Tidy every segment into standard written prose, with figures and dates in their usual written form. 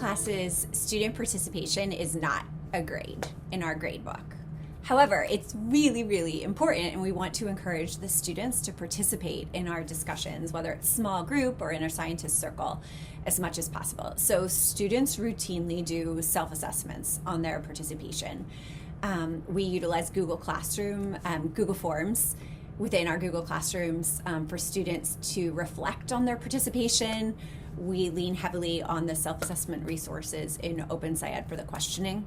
classes, student participation is not a grade in our grade book. However, it's really, really important, and we want to encourage the students to participate in our discussions, whether it's small group or in our scientist circle, as much as possible. So students routinely do self-assessments on their participation. We utilize Google Classroom, Google Forms within our Google Classrooms for students to reflect on their participation. We lean heavily on the self-assessment resources in OpenSciEd for the questioning.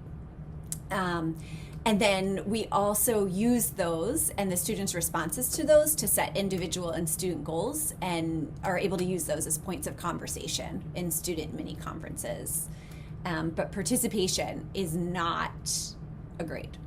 And then we also use those and the students' responses to those to set individual and student goals, and are able to use those as points of conversation in student mini conferences. But participation is not a grade.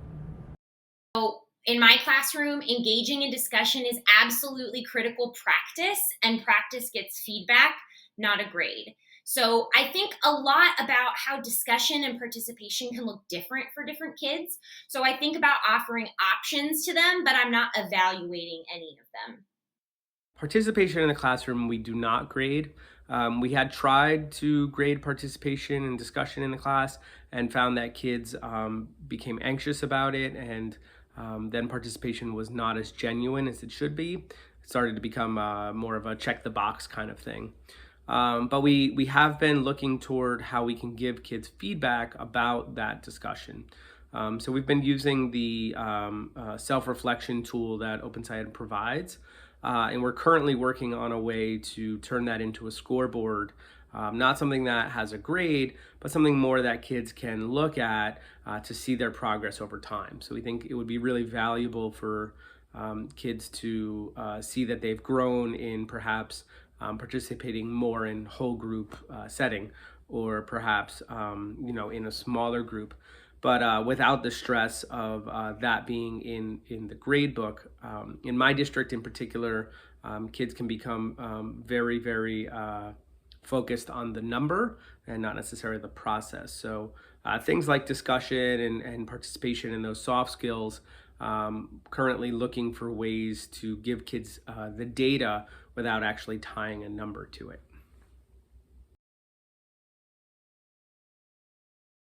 So in my classroom, engaging in discussion is absolutely critical practice, and practice gets feedback, not a grade. So I think a lot about how discussion and participation can look different for different kids. So I think about offering options to them, but I'm not evaluating any of them. Participation in the classroom, we do not grade. We had tried to grade participation and discussion in the class and found that kids became anxious about it, and then participation was not as genuine as it should be. It started to become more of a check the box kind of thing. But we have been looking toward how we can give kids feedback about that discussion. So we've been using the self-reflection tool that OpenSciEd provides. And we're currently working on a way to turn that into a scoreboard, not something that has a grade, but something more that kids can look at to see their progress over time. So we think it would be really valuable for kids to see that they've grown in perhaps participating more in whole group setting, or perhaps in a smaller group, but without the stress of that being in the grade book. In my district in particular, kids can become very focused on the number and not necessarily the process. So things like discussion and participation in those soft skills, currently looking for ways to give kids the data without actually tying a number to it.